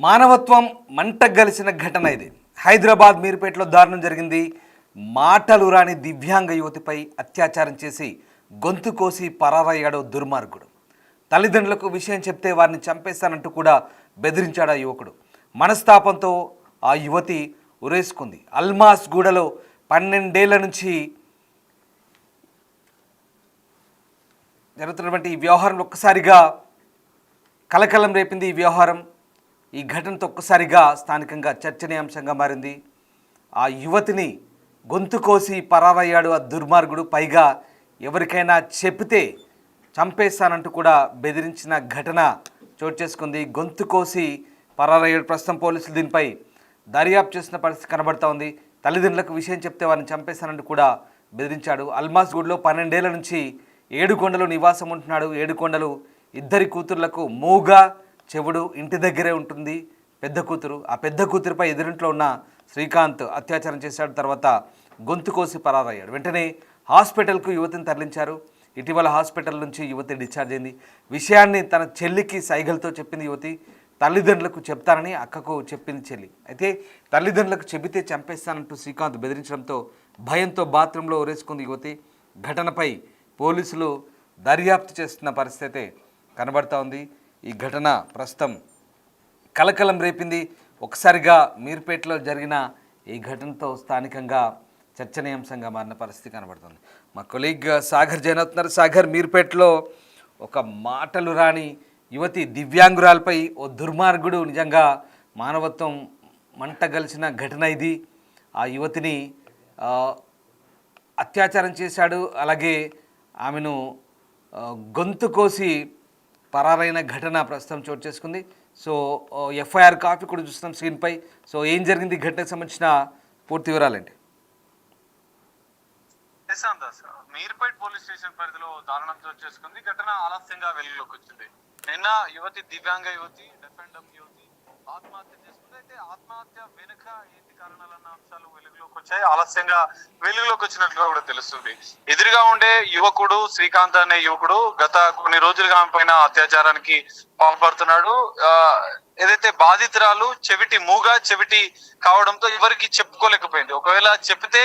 మానవత్వం మంటగలిసిన ఘటన ఇది. హైదరాబాద్ మీర్పేటలో దారుణం జరిగింది. మాటలు రాని దివ్యాంగ యువతిపై అత్యాచారం చేసి గొంతు కోసి పరారయ్యాడు దుర్మార్గుడు. తల్లిదండ్రులకు విషయం చెప్తే వారిని చంపేస్తానంటూ కూడా బెదిరించాడు ఆ యువకుడు. మనస్తాపంతో ఆ యువతి ఉరేసుకుంది. అల్మాస్ గూడలో 12 ఏళ్ల నుంచి జరుగుతున్నటువంటి ఈ వ్యవహారంలో ఒక్కసారిగా కలకలం రేపింది. ఈ వ్యవహారం, ఈ ఘటనతో ఒక్కసారిగా స్థానికంగా చర్చనీయాంశంగా మారింది. ఆ యువతిని గొంతు కోసి పరారయ్యాడు ఆ దుర్మార్గుడు. పైగా ఎవరికైనా చెప్తే చంపేస్తానంటూ కూడా బెదిరించిన ఘటన చోటు చేసుకుంది. గొంతు కోసి పరారయ్యాడు. ప్రస్తుతం పోలీసులు దీనిపై దర్యాప్తు చేసిన పరిస్థితి కనబడుతూ ఉంది. తల్లిదండ్రులకు విషయం చెప్తే వారిని చంపేస్తానంటూ కూడా బెదిరించాడు. అల్మాస్గూడ్లో 12 ఏళ్ల నుంచి ఏడుకొండలు నివాసం ఉంటున్నాడు. ఏడుకొండలు ఇద్దరి కూతుర్లకు మూగా చెవుడు ఇంటి దగ్గరే ఉంటుంది పెద్ద కూతురు. ఆ పెద్ద కూతురుపై ఎదురింట్లో ఉన్న శ్రీకాంత్ అత్యాచారం చేశాడు. తర్వాత గొంతు కోసి పరారయ్యాడు. వెంటనే హాస్పిటల్కు యువతిని తరలించారు. ఇటీవల హాస్పిటల్ నుంచి యువతి డిశ్చార్జ్ అయింది. విషయాన్ని తన చెల్లికి సైగలతో చెప్పింది యువతి. తల్లిదండ్రులకు చెప్తానని అక్కకు చెప్పింది చెల్లి. అయితే తల్లిదండ్రులకు చెబితే చంపేస్తానంటూ శ్రీకాంత్ బెదిరించడంతో భయంతో బాత్రూంలో ఉరేసుకుంది యువతి. ఘటనపై పోలీసులు దర్యాప్తు చేస్తున్న పరిస్థితి కనబడుతూ ఉంది. ఈ ఘటన ప్రస్తుతం కలకలం రేపింది. ఒకసారిగా మీర్పేటలో జరిగిన ఈ ఘటనతో స్థానికంగా చర్చనీయాంశంగా మారిన పరిస్థితి కనబడుతుంది. మా కొలీగ్ సాగర్ జైన్ అవుతున్నారు. సాగర్, మీర్పేటలో ఒక మాటలు రాని యువతి దివ్యాంగురాలపై ఓ దుర్మార్గుడు నిజంగా మానవత్వం మంటగలిసిన ఘటన ఇది. ఆ యువతిని అత్యాచారం చేశాడు. అలాగే ఆమెను గొంతు కోసి పరారైన ఘటన ప్రస్తుతం చోటు చేసుకుంది. సో ఎఫ్ఐఆర్ కాపీ కూడా చూస్తున్నాం స్క్రీన్పై. సో ఏం జరిగింది ఘటనకు సంబంధించిన పూర్తి వివరాలండి? మీర్పేట్ పోలీస్ స్టేషన్ పరిధిలో దారుణం చోటు చేసుకుంది. ఘటన ఆలస్యంగా వెలుగులోకి వచ్చింది. నిన్న యువతి, దివ్యాంగ యువతి, డెఫెండమ్ యువతి ఆత్మహత్య చేసుకుంది. అయితే ఆత్మహత్య వెనుక ఏంటి కారణాలన్న అంశాలు వెలుగులోకి వచ్చాయి. ఆలస్యంగా వెలుగులోకి వచ్చినట్లుగా కూడా తెలుస్తుంది. ఎదురుగా ఉండే యువకుడు శ్రీకాంత్ అనే యువకుడు గత కొన్ని రోజులుగా ఆమె పైన అత్యాచారానికి పాల్పడుతున్నాడు. ఏదైతే బాధితురాలు చెవిటి కావడంతో ఎవరికి చెప్పుకోలేకపోయింది. ఒకవేళ చెప్తే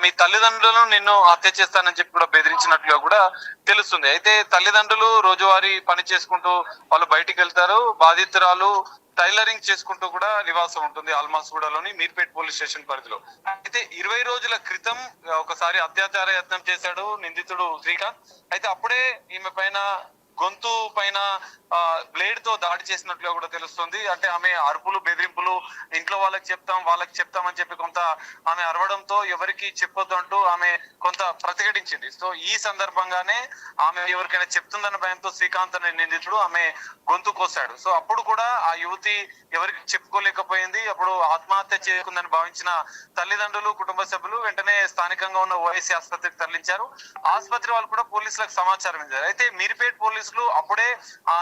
మీ తల్లిదండ్రులను నిన్ను హత్య చేస్తానని చెప్పి కూడా బెదిరించినట్లుగా కూడా తెలుస్తుంది. అయితే తల్లిదండ్రులు రోజువారీ పని చేసుకుంటూ వాళ్ళు బయటికి వెళ్తారు. బాధితురాలు టైలరింగ్ చేసుకుంటూ కూడా నివాసం ఉంటుంది అల్మాస్గూడలోని మీర్పేట్ పోలీస్ స్టేషన్ పరిధిలో. అయితే 20 రోజుల క్రితం ఒకసారి అత్యాచార యత్నం చేశాడు నిందితుడు శ్రీకాంత్. అయితే అప్పుడే ఈమె పైన గొంతు పైన బ్లేడ్ తో దాడి చేసినట్లుగా కూడా తెలుస్తుంది. అంటే ఆమె అరుపులు, బెదిరింపులు, ఇంట్లో వాళ్ళకి చెప్తామని చెప్పి కొంత ఆమె అరవడంతో ఎవరికి చెప్పొద్దు అంటూ ఆమె కొంత ప్రతిఘటించింది. సో ఈ సందర్భంగానే ఆమె ఎవరికైనా చెప్తుందన్న భయంతో శ్రీకాంత్ అనే నిందితుడు ఆమె గొంతు కోసాడు. సో అప్పుడు కూడా ఆ యువతి ఎవరికి చెప్పుకోలేకపోయింది. అప్పుడు ఆత్మహత్య చేసుకుందని భావించిన తల్లిదండ్రులు, కుటుంబ సభ్యులు వెంటనే స్థానికంగా ఉన్న ఓఎస్సీ ఆసుపత్రికి తరలించారు. ఆసుపత్రి వాళ్ళు కూడా పోలీసులకు సమాచారం ఇచ్చారు. అయితే మీర్పేట్ పోలీసులు అప్పుడే ఆ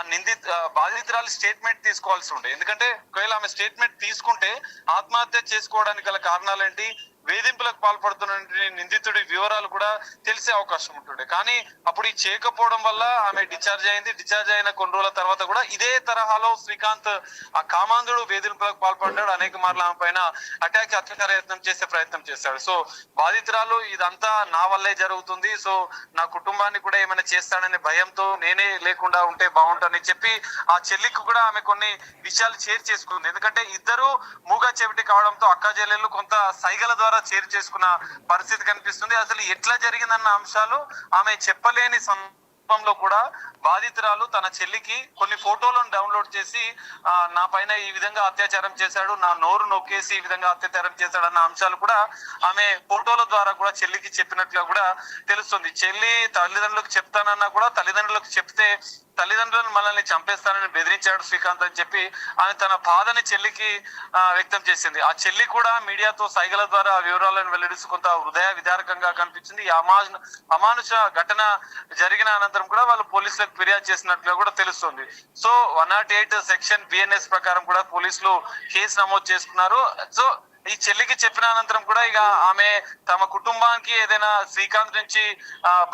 బాధితురాలు స్టేట్మెంట్ తీసుకోవాల్సి ఉండే. ఎందుకంటే ఒకవేళ ఆమె స్టేట్మెంట్ తీసుకుంటే ఆత్మహత్య చేసుకోవడానికి గల కారణాలేంటి, వేధింపులకు పాల్పడుతున్న నిందితుడి వివరాలు కూడా తెలిసే అవకాశం ఉంటుండే. కానీ అప్పుడు ఈ చేయకపోవడం వల్ల ఆమె డిశ్చార్జ్ అయింది. డిశ్చార్జ్ అయిన కొన్ని రోజుల తర్వాత కూడా ఇదే తరహాలో శ్రీకాంత్ ఆ కామాంధుడు వేధింపులకు పాల్పడ్డాడు. అనేక మార్లు ఆమె పైన అత్యాచార యత్నం చేసే ప్రయత్నం చేశాడు. సో బాధితురాలు ఇదంతా నా వల్లే జరుగుతుంది, సో నా కుటుంబాన్ని కూడా ఏమైనా చేస్తాడనే భయంతో నేనే లేకుండా ఉంటే బాగుంటుందని చెప్పి ఆ చెల్లికి కూడా ఆమె కొన్ని విషయాలు షేర్ చేసుకుంది. ఎందుకంటే ఇద్దరు మూగా చెవిటి కావడంతో అక్క చెల్లెళ్ళు కొంత సైగల ద్వారా షేర్ చేసుకున్న పరిస్థితి కనిపిస్తుంది. అసలు ఎట్లా జరిగిందన్న అంశాలు ఆమె చెప్పలేని సందర్భంలో కూడా బాధితురాలు తన చెల్లికి కొన్ని ఫోటోలను డౌన్లోడ్ చేసి నా పైన ఈ విధంగా అత్యాచారం చేశాడు, నా నోరు నొక్కేసి ఈ విధంగా అత్యాచారం చేశాడు అన్న అంశాలు కూడా ఆమె ఫోటోల ద్వారా కూడా చెల్లికి చెప్పినట్లుగా కూడా తెలుస్తుంది. చెల్లి తల్లిదండ్రులకు చెప్తానన్నా కూడా తల్లిదండ్రులకు చెప్తే తల్లిదండ్రులను మనల్ని చంపేస్తానని బెదిరించాడు శ్రీకాంత్ అని చెప్పి ఆమె తన బాధని చెల్లికి వ్యక్తం చేసింది. ఆ చెల్లి కూడా మీడియాతో సైగల ద్వారా వివరాలను వెల్లడిస్తూ కొంత హృదయ విదారకంగా కనిపించింది. అమానుష ఘటన జరిగిన అనంతరం కూడా వాళ్ళు పోలీసులకు ఫిర్యాదు చేసినట్లుగా కూడా తెలుస్తుంది. సో 108 సెక్షన్ బిఎన్ఎస్ ప్రకారం కూడా పోలీసులు కేసు నమోదు చేసుకున్నారు. సో ఈ చెల్లికి చెప్పిన అనంతరం కూడా ఇక ఆమె తమ కుటుంబానికి ఏదైనా శ్రీకాంత్ నుంచి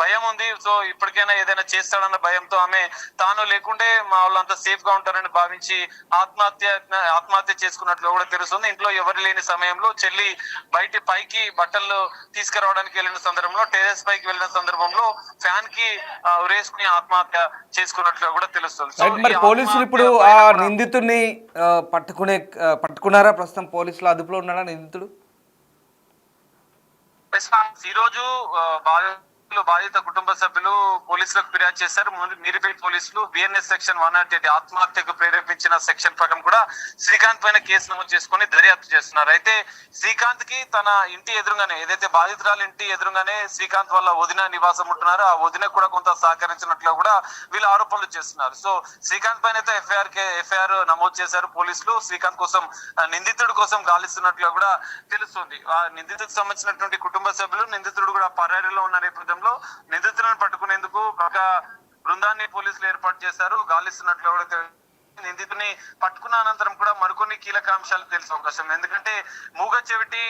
భయం ఉంది, సో ఇప్పటికైనా ఏదైనా చేస్తాడన్న భయంతో ఆమె తాను లేకుంటే మా వాళ్ళంతా సేఫ్ గా ఉంటారని భావించి ఆత్మహత్య చేసుకున్నట్లు కూడా తెలుస్తుంది. ఇంట్లో ఎవరు లేని సమయంలో చెల్లి పైకి బట్టలు తీసుకురావడానికి వెళ్ళిన సందర్భంలో, టెరెస్ పైకి వెళ్ళిన సందర్భంలో ఫ్యాన్ కి ఉరేసుకుని ఆత్మహత్య చేసుకున్నట్లు కూడా తెలుస్తుంది. మరి పోలీసులు ఇప్పుడు ఆ నిందితుడిని పట్టుకున్నారా? ప్రస్తుతం పోలీసులు అదుపులో ఉన్నాడా నిందితుడు? ఈ రోజు బాధిత కుటుంబ సభ్యులు పోలీసులకు ఫిర్యాదు చేశారు. మీరిపేట పోలీసులు బిఎన్ఎస్ సెక్షన్ 108 ఆత్మహత్యకు ప్రేరేపించిన సెక్షన్ ప్రకారం కూడా శ్రీకాంత్ పైన కేసు నమోదు చేసుకుని దర్యాప్తు చేస్తున్నారు. అయితే శ్రీకాంత్ కి తన ఇంటి ఎదురుగానే, ఏదైతే బాధితురాలు ఇంటి ఎదురుగానే శ్రీకాంత్ వల్ల వదిన నివాసం ఉంటున్నారు, ఆ వదిన కూడా కొంత సహకరించినట్లు కూడా వీళ్ళు ఆరోపణలు చేస్తున్నారు. సో శ్రీకాంత్ పైన అయితే ఎఫ్ఐఆర్ నమోదు చేశారు పోలీసులు. శ్రీకాంత్ కోసం, నిందితుడి కోసం గాలిస్తున్నట్లు కూడా తెలుస్తుంది. ఆ నిందితుడికి సంబంధించినటువంటి కుటుంబ సభ్యులు, నిందితుడు కూడా పరారీలో ఉన్న నేపథ్యంలో నిందితులను పట్టుకునేందుకు ఒక బృందాన్ని పోలీసులు ఏర్పాటు చేశారు. గాలిస్తున్నట్లు కూడా నిందితుని పట్టుకున్న అనంతరం కూడా మరికొన్ని కీలక అంశాలు తెలిసే అవకాశం ఉంది. ఎందుకంటే మూగ చెవిటి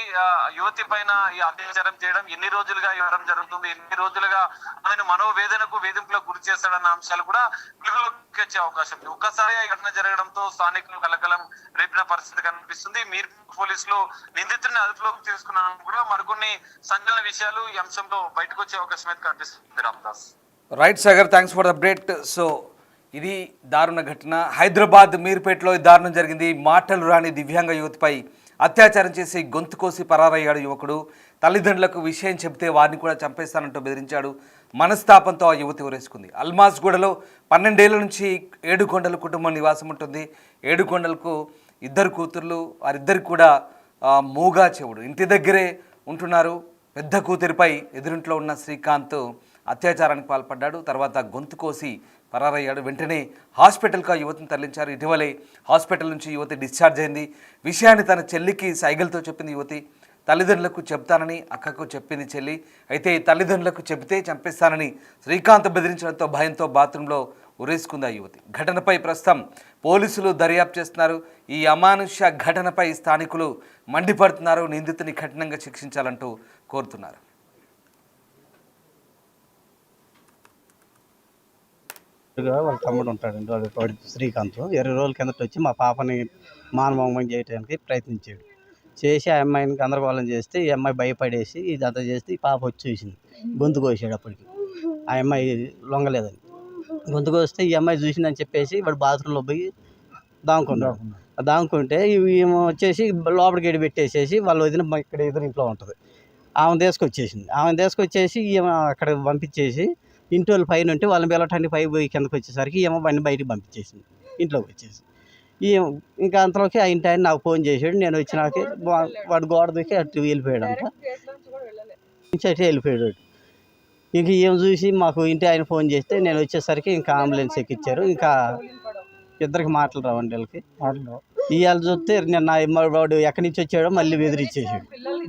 యువతి పైన ఈ అత్యాచారం చేయడం ఎన్ని రోజులుగా ఇవ్వడం జరుగుతుంది, ఎన్ని రోజులుగా ఆమెను మనోవేదనకు, వేధింపులకు గురి చేస్తాడన్న అంశాలు కూడా వెలుగులోకి వచ్చే అవకాశం ఉంది. ఒక్కసారి ఈ ఘటన జరగడంతో స్థానికులు కలకలం రేపిన పరిస్థితి కనిపిస్తుంది. మీరు పోలీసులు నిందితుడిని అదుపులోకి తీసుకున్న కూడా మరికొన్ని సంచలన విషయాలు ఈ అంశంలో బయటకు వచ్చే అవకాశం అయితే కనిపిస్తుంది. Ramdas. Right Sagar, thanks for the update. So ఇది దారుణ ఘటన. హైదరాబాద్ మీర్పేటలో దారుణం జరిగింది. మాటలు రాని దివ్యాంగ యువతిపై అత్యాచారం చేసి గొంతు కోసి పరారయ్యాడు యువకుడు. తల్లిదండ్రులకు విషయం చెబితే వారిని కూడా చంపేస్తానంటూ బెదిరించాడు. మనస్తాపంతో ఆ యువతి ఉరేసుకుంది. అల్మాజ్గూడలో 12 ఏళ్ల నుంచి ఏడుకొండల కుటుంబం నివాసం ఉంటుంది. ఏడుకొండలకు 2 కూతుర్లు, వారిద్దరికి కూడా మూగా చెవుడు. ఇంటి దగ్గరే ఉంటున్నారు. పెద్ద కూతురిపై ఎదురింట్లో ఉన్న శ్రీకాంత్ అత్యాచారానికి పాల్పడ్డాడు. తర్వాత గొంతు కోసి పరారయ్యాడు. వెంటనే హాస్పిటల్కు ఆ యువతిని తరలించారు. ఇటీవలే హాస్పిటల్ నుంచి యువతి డిశ్చార్జ్ అయింది. విషయాన్ని తన చెల్లికి సైగలతో చెప్పింది యువతి. తల్లిదండ్రులకు చెప్తానని అక్కకు చెప్పింది చెల్లి. అయితే తల్లిదండ్రులకు చెబితే చంపేస్తానని శ్రీకాంత్ బెదిరించడంతో భయంతో బాత్రూంలో ఉరేసుకుంది ఆ యువతి. ఘటనపై ప్రస్తుతం పోలీసులు దర్యాప్తు చేస్తున్నారు. ఈ అమానుష్య ఘటనపై స్థానికులు మండిపడుతున్నారు. నిందితుని కఠినంగా శిక్షించాలంటూ కోరుతున్నారు. వాళ్ళ తమ్ముడు ఉంటాడండి, వాడు శ్రీకాంత్. 20 రోజుల కిందట వచ్చి మా పాపని మానభంగం చేయడానికి ప్రయత్నించాడు. చేసి ఆ అమ్మాయిని గందరగోళం చేస్తే ఈ అమ్మాయి భయపడేసి ఇదంతా చేస్తే ఈ పాప వచ్చి చూసింది. గొంతు కోసాడు. అప్పటికి ఆ అమ్మాయి లొంగలేదని గొంతు కోస్తే ఈ అమ్మాయి చూసిందని చెప్పేసి వాడు బాత్రూంలో పోయి దాంకుంటే ఈమె వచ్చేసి లోపలికి గడి పెట్టేసేసి వాళ్ళు వదిన ఇక్కడ ఎదురింట్లో ఉంటుంది, ఆమె తీసుకొచ్చేసి ఈమె అక్కడ పంపించేసి ఇంటి వాళ్ళు పైన ఉంటే వాళ్ళని వెళ్ళటానికి పై పోయి కిందకి వచ్చేసరికి ఏమో బండి బయటికి పంపించేసింది. ఇంట్లోకి వచ్చేసి ఇంకా అంతలోకి ఆ ఇంటి ఆయన నాకు ఫోన్ చేసాడు. నేను వచ్చినాక వాడు గోడ దూకి అటు వెళ్ళిపోయాడు. అంట అటు వెళ్ళిపోయాడు. ఇంక ఏం చూసి మాకు ఇంటి ఆయన ఫోన్ చేస్తే నేను వచ్చేసరికి ఇంకా అంబులెన్స్ ఎక్కిచ్చారు. ఇంకా ఇద్దరికి మాటలు రావండి వీళ్ళకి. ఇవాళ చూస్తే నిన్న వాడు ఎక్కడి నుంచి వచ్చాడో మళ్ళీ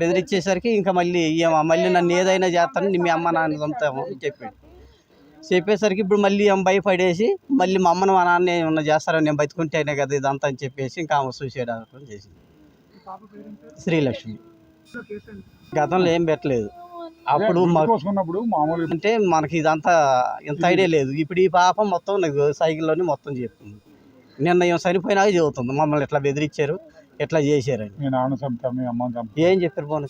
బెదిరించేసరికి ఇంకా మళ్ళీ నన్ను ఏదైనా చేస్తాను, మీ అమ్మ నాన్న చంపుతాము అని చెప్పేసరికి ఇప్పుడు మళ్ళీ ఆమె భయపడేసి మళ్ళీ మా అమ్మను మా నాన్న ఏమన్నా చేస్తారని, నేను బతుకుంటేనే కదా ఇదంతా అని చెప్పేసి ఇంకా ఆమె సూసైడ్ చేసింది. శ్రీలక్ష్మి. గతంలో ఏం పెట్టలేదు. అప్పుడు అంటే మనకి ఇదంతా ఇంత ఐడియా లేదు. ఇప్పుడు ఈ పాప మొత్తం నాకు సైకిల్లోనే మొత్తం చెప్తుంది. నిన్న ఏం చనిపోయినాక చెబుతుంది మమ్మల్ని ఎట్లా బెదిరించారు, ఎట్లా చేశారని. ఏం చెప్పారు పోనీ.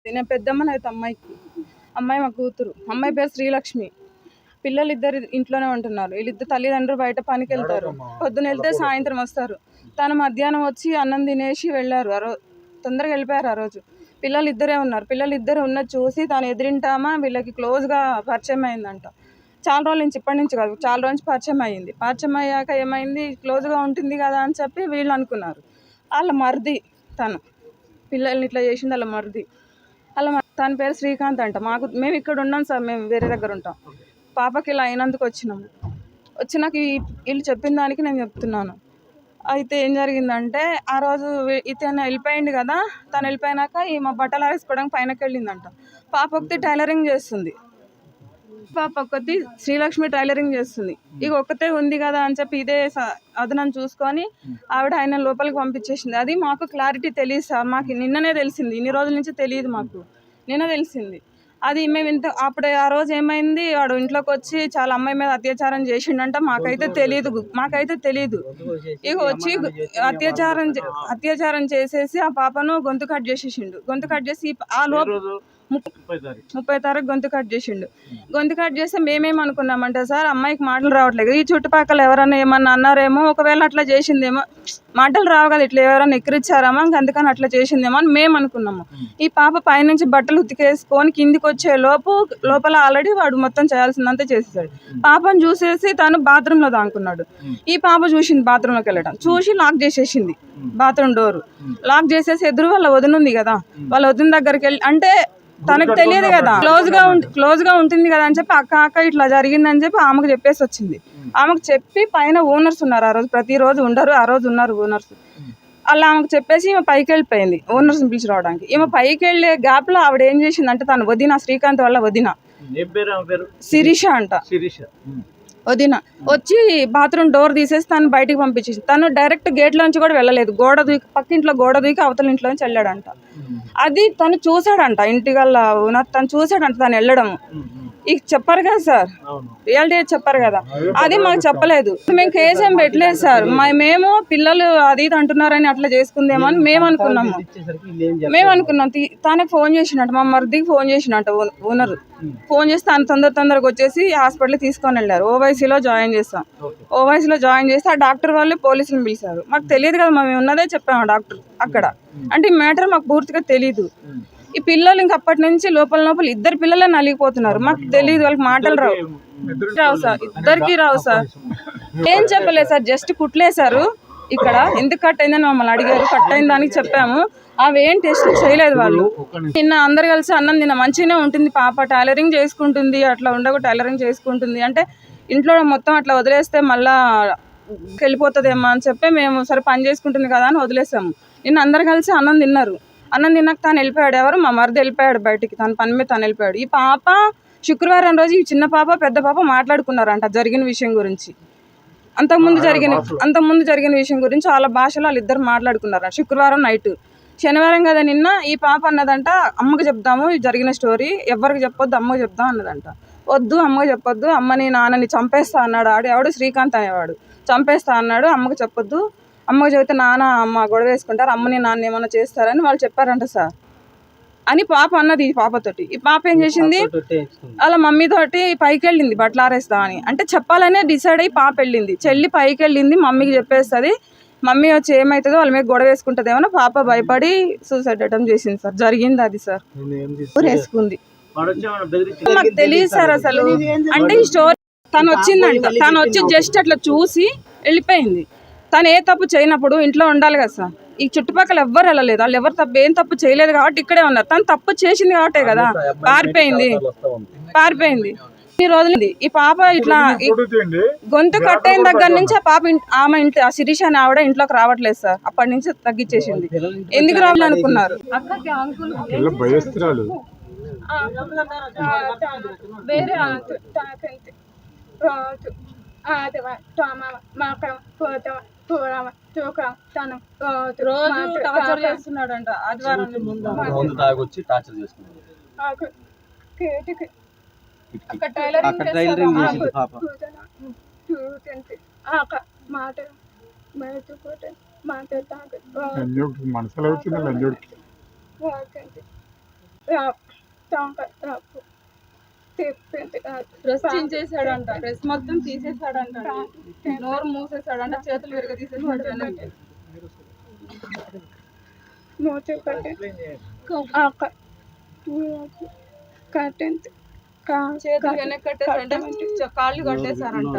నేను పెద్దమ్మని అయితే అమ్మాయి మా కూతురు. అమ్మాయి పేరు శ్రీలక్ష్మి. పిల్లలు ఇద్దరు ఇంట్లోనే ఉంటున్నారు. వీళ్ళిద్దరు తల్లిదండ్రులు బయట పనికి వెళ్తారు. పొద్దున వెళ్తే సాయంత్రం వస్తారు. తను మధ్యాహ్నం వచ్చి అన్నం తినేసి వెళ్ళారు. తొందరగా వెళ్ళిపోయారు. ఆ రోజు పిల్లలు ఇద్దరే ఉన్నారు. పిల్లలు ఇద్దరు ఉన్నది చూసి తను ఎదిరింటామా వీళ్ళకి క్లోజ్గా పరిచయం అయిందంట. చాలా రోజుల నుంచి, ఇప్పటి నుంచి కాదు, చాలా రోజు పరిచయం అయ్యింది. పరిచయం అయ్యాక ఏమైంది, క్లోజ్గా ఉంటుంది కదా అని చెప్పి వీళ్ళు అనుకున్నారు. వాళ్ళ మరిది తను పిల్లల్ని ఇట్లా చేసింది. వాళ్ళ మరిది తన పేరు శ్రీకాంత్ అంట. మేము ఇక్కడ ఉన్నాం సార్, మేము వేరే దగ్గర ఉంటాం. పాపకి ఇలా అయినందుకు వచ్చినాక వీళ్ళు చెప్పిన దానికి నేను చెప్తున్నాను. అయితే ఏం జరిగిందంటే ఆ రోజు ఇతను వెళ్ళిపోయింది కదా, తను వెళ్ళిపోయినాక మా బట్టలు ఆరేసుకోవడానికి పైనకి వెళ్ళిందంట. పాప ఒకటి టైలరింగ్ చేస్తుంది. పాప ఒక్కటి శ్రీలక్ష్మి టైలరింగ్ చేస్తుంది. ఇక ఒక్కతే ఉంది కదా అని చెప్పి ఇదే అదనని చూసుకొని ఆవిడ ఆయన లోపలికి పంపించేసింది. అది మాకు క్లారిటీ తెలియదు సార్, మాకు నిన్ననే తెలిసింది, ఇన్ని రోజుల నుంచి తెలియదు, మాకు నిన్న తెలిసింది. అది మేము ఇంత అప్పుడే ఆ రోజు ఏమైంది, వాడు ఇంట్లోకి వచ్చి చాలా అమ్మాయి మీద అత్యాచారం చేసిండంట. మాకైతే తెలియదు. ఇక వచ్చి అత్యాచారం చేసేసి ఆ పాపను గొంతు కట్ చేసేసిండు. గొంతు కట్ చేసి ఆ లోపు 30 తారీఖు గొంతు కట్ చేసిండు. గొంతు కట్ చేస్తే మేమేమనుకున్నామంటే సార్, అమ్మాయికి మాటలు రావట్లేదు, ఈ చుట్టుపక్కల ఎవరన్నా ఏమన్నా అన్నారేమో, ఒకవేళ అట్లా చేసిందేమో, మాటలు రావు కదా, ఇట్లా ఎవరైనా ఎక్కిరిచ్చారామో, అందుకని అట్లా చేసిందేమో అని మేము అనుకున్నాము. ఈ పాప పైనుంచి బట్టలు ఉతికేసుకొని కిందికి వచ్చే లోపల ఆల్రెడీ వాడు మొత్తం చేయాల్సిందంతా చేసేసాడు. పాపను చూసేసి తను బాత్రూంలో దాక్కున్నాడు. ఈ పాప చూసింది బాత్రూంలోకి వెళ్ళడం, చూసి లాక్ చేసేసింది బాత్రూమ్ డోర్. లాక్ చేసేసి ఎదురు వాళ్ళ వదిన ఉంది కదా, వాళ్ళ వదిన దగ్గరికి వెళ్ళి, అంటే తనకు తెలియదు కదా, క్లోజ్ గా ఉంటుంది కదా అని చెప్పి అక్క ఇట్లా జరిగిందని చెప్పి ఆమెకు చెప్పేసి వచ్చింది. ఆమెకు చెప్పి పైన ఓనర్స్ ఉన్నారు, ఆ రోజు ప్రతిరోజు ఉండరు, ఆ రోజు ఉన్నారు ఓనర్స్. అలా ఆమెకు చెప్పేసి ఈమె పైకి వెళ్ళిపోయింది ఓనర్స్ పిలిచి రావడానికి. ఈమె పైకి వెళ్ళే గ్యాప్ లో ఆవిడ ఏం చేసింది అంటే, తన వదిన శ్రీకాంత్ వాళ్ళ వదిన శిరీష అంట, వదిన వచ్చి బాత్రూమ్ డోర్ తీసేసి తను బయటికి పంపించేసి, తను డైరెక్ట్ గేట్ లోంచి కూడా వెళ్ళలేదు, పక్కింట్లో గోడ దూకి అవతల ఇంట్లోంచి వెళ్ళాడంట. అది తను చూసాడంట, ఇంటికల్లా తను చూసాడంట తను వెళ్ళడం. ఇక చెప్పారు కదా సార్, రియాలిటీ చెప్పారు కదా, అది మాకు చెప్పలేదు. మేము కేసు ఏం పెట్టలేదు సార్, మేము పిల్లలు అది ఇది అంటున్నారని అట్లా చేసుకుందేమో అని మేము అనుకున్నాం. తనకి ఫోన్ చేసినట్టు, మా మరిదికి ఫోన్ చేసినట్టు ఓనర్ ఫోన్ చేసి తను తొందరగా వచ్చేసి హాస్పిటల్కి తీసుకొని వెళ్ళారు. ఓవైసీలో జాయిన్ చేస్తాం. ఓవైసీలో జాయిన్ చేస్తే ఆ డాక్టర్ వాళ్ళు పోలీసులను పిలిచారు. మాకు తెలియదు కదా, మేము ఉన్నదే చెప్పాము డాక్టర్ అక్కడ, అంటే ఈ మ్యాటర్ మాకు పూర్తిగా తెలీదు. ఈ పిల్లలు ఇంక అప్పటి నుంచి లోపల ఇద్దరు పిల్లలే నలిగిపోతున్నారు. మాకు తెలియదు, వాళ్ళకి మాటలు రావు సార్, ఇద్దరికి రావు సార్. ఏం చెప్పలేదు సార్, జస్ట్ కుట్లేశారు. ఇక్కడ ఎందుకు కట్ అయిందని మమ్మల్ని అడిగారు, కట్ అయిన దానికి చెప్పాము. అవేం టెస్ట్ చేయలేదు వాళ్ళు. నిన్న అందరు కలిసి అన్నం తిన్న, మంచిగానే ఉంటుంది పాప, టైలరింగ్ చేసుకుంటుంది, అట్లా ఉండకు టైలరింగ్ చేసుకుంటుంది అంటే, ఇంట్లో మొత్తం అట్లా వదిలేస్తే మళ్ళా వెళ్ళిపోతుందేమో అని చెప్పి మేము సరే పని చేసుకుంటుంది కదా అని వదిలేసాము. నిన్న అందరు కలిసి అన్నం తిన్నారు. అన్నం తిన్నాక తను వెళ్ళిపోయాడు. ఎవరు మా మరిది వెళ్ళిపోయాడు బయటికి, తన పని మీద తను వెళ్ళిపోయాడు. ఈ పాప శుక్రవారం రోజు ఈ చిన్న పాప పెద్ద పాప మాట్లాడుకున్నారంట జరిగిన విషయం గురించి. అంతకుముందు జరిగిన విషయం గురించి వాళ్ళ భాషలో వాళ్ళిద్దరు మాట్లాడుకున్నారంట శుక్రవారం నైట్. శనివారం కదా నిన్న ఈ పాప అన్నదంట, అమ్మకి చెప్దాము జరిగిన స్టోరీ, ఎవరికి చెప్పొద్దు, అమ్మకి చెప్దాం అన్నదంట. వద్దు అమ్మకి చెప్పొద్దు, అమ్మని నాన్నని చంపేస్తా అన్నాడు. ఎవడు శ్రీకాంత్ అనేవాడు, చంపేస్తా అన్నాడు, అమ్మకి చెప్పొద్దు, అమ్మకి చెబితే నాన్న అమ్మ గొడవ వేసుకుంటారు, అమ్మని నాన్న ఏమన్నా చేస్తారని వాళ్ళు చెప్పారంట సార్ అని పాప అన్నది. ఈ పాపతోటి ఈ పాప ఏం చేసింది, వాళ్ళ మమ్మీ తోటి పైకి వెళ్ళింది బట్టలు ఆరేస్తా అని, అంటే చెప్పాలనే డిసైడ్ అయ్యి పాప వెళ్ళింది. చెల్లి పైకి వెళ్ళింది, మమ్మీకి చెప్పేస్తుంది. మమ్మీ వచ్చి ఏమవుతుందో వాళ్ళ మీద గొడవ వేసుకుంటుందేమో, పాప భయపడి సూసైడ్ అటెంప్ట్ చేసింది సార్. జరిగింది అది సార్, ఊరేసుకుంది. మాకు తెలియదు సార్ అసలు, అంటే ఈ స్టోరీ తను వచ్చిందంట, తను వచ్చి జస్ట్ అట్లా చూసి వెళ్ళిపోయింది. తను ఏ తప్పు చేయనప్పుడు ఇంట్లో ఉండాలి కదా సార్. ఈ చుట్టుపక్కల ఎవ్వరు వెళ్ళలేదు, వాళ్ళు ఎవరు ఏం తప్పు చేయలేదు కాబట్టి ఇక్కడే ఉన్నారు. తను తప్పు చేసింది కాబట్టే కదా పారిపోయింది. ఈ రోజులు ఈ పాప ఇట్లా గొంతు కట్ అయిన దగ్గర నుంచి ఆ పాప ఆమె ఇంట్లో ఆ శిరీష అని ఆవిడ ఇంట్లోకి రావట్లేదు సార్. అప్పటి నుంచి తగ్గించేసింది. ఎందుకు రావాలనుకున్నారు, రోజు టార్చర్ చేస్తున్నాడంట. ఆదివారం అక్కడ టైలరింగ్ చేసింది పాప. మనసులో వచ్చింది లంజోడికి డ్రెస్ చేసాడంట, డ్రెస్ మొత్తం తీసేసాడంట, నోరు మూసేసాడంట, చేతులు విరగ తీసేసాడు. చేతులు వెనక్కి కట్టేసాడంట, కాళ్ళు కట్టేశారంట.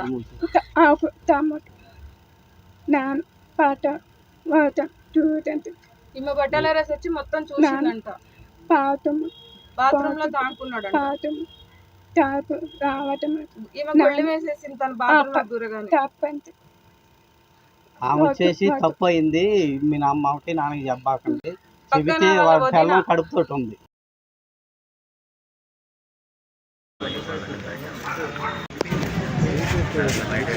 ఈమె బట్టలేరేసి వచ్చి మొత్తం చూసిందంట, బాత్రూమ్ లో దాక్కున్నాడు. ఈమె గొళ్ళెం వేసేసింది తన బాత్రూమ్ లో దూరగానే. ఆమె వచ్చేసి తప్పు అయింది, మీ అమ్మకి నాన్నకి చెప్పాకండి, చెబితే వాళ్ళ పిల్లలు కడుపుతోటి ఉంది. బయట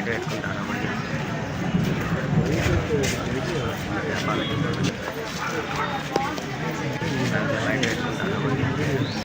పెట్టుకుంటాను